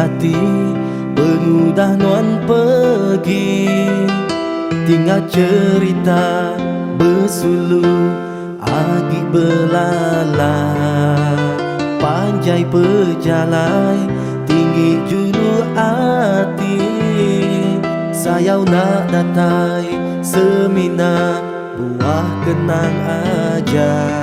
hati pengudah non pergi, tinggal cerita bersulu agi belala. Panjai perjalai tinggi julu hati, sayau nak datai semina buah kenang aja.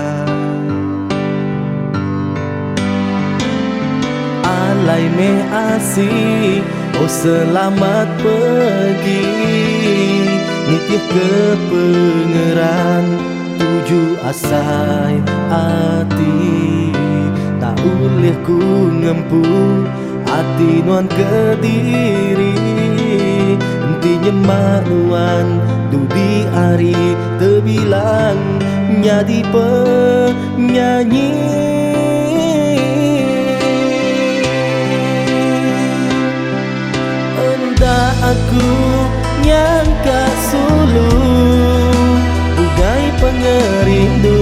Alai me asih, oh selamat pergi, nitih kepengeran tuju asai hati. Tak boleh ku ngempu hati nuan Kediri, entinya manuan dudi hari terbilang nyadi penyanyi. Endah aku nyangka sulu bugai pengerindu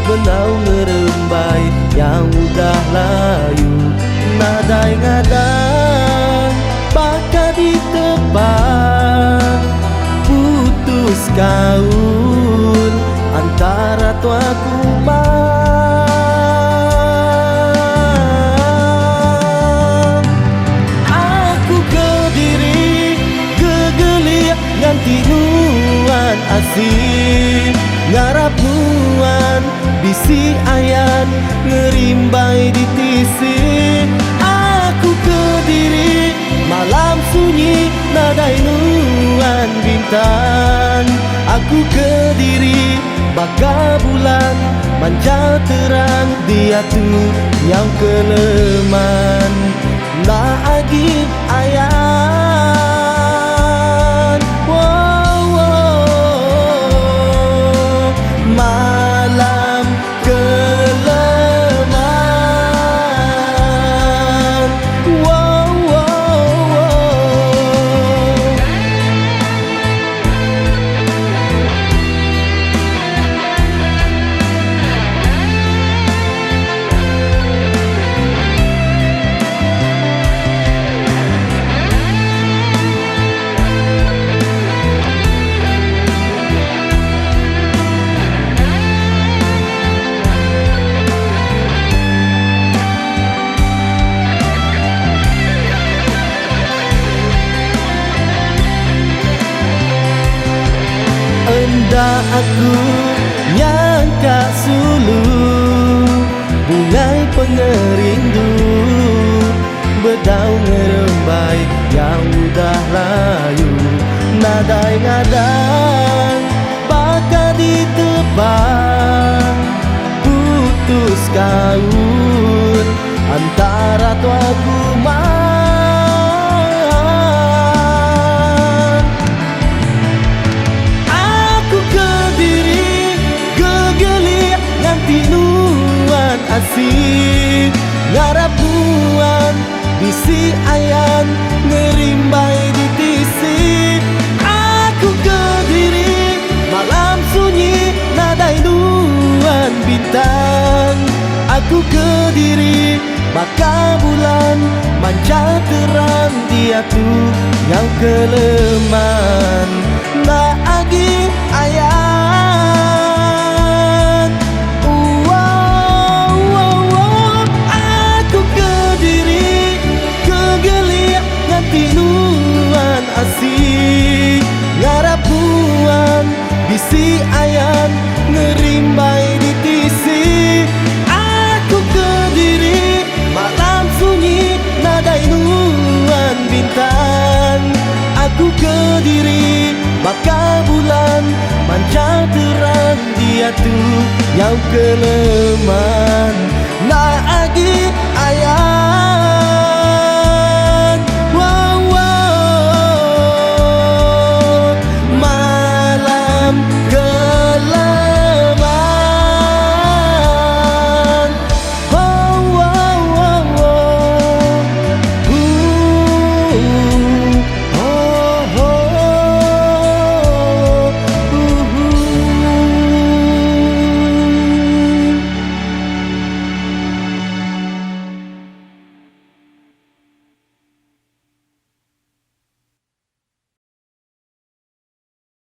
benau ngerembai yang udah layu. Nadai ngadang baka ditebak putus kaul antara tuaku mang. Aku Kediri gegelik nganti nuan asih, ngarap nuan bisi ayan ngerimbai di tisi. Aku Kediri malam sunyi nadai nuan bintang. Aku Kediri baka bulan manja terang, dia tu yang keleman lagi ayan. Wow, wow. Malam keleman. Wow, wow, wow. Endah aku nyangka sulu bungai pengerindu bedau ngerembai yang udah layu. Nadai ngadang baka ditebak putus kaul antara tuaku mang. Asih ngarap nuan bisi ayan ngerimbai di tisi. Aku Kediri malam sunyi nadai nuan bintang. Aku Kediri baka bulan manja terang, dia tu yang keleman lagi ayan. Asih ngarap nuan bisi ayan ngerimbai di tisi. Aku Kediri malam sunyi nadai nuan bintang. Aku Kediri baka bulan manja terang, dia tu yang keleman lagi ayan.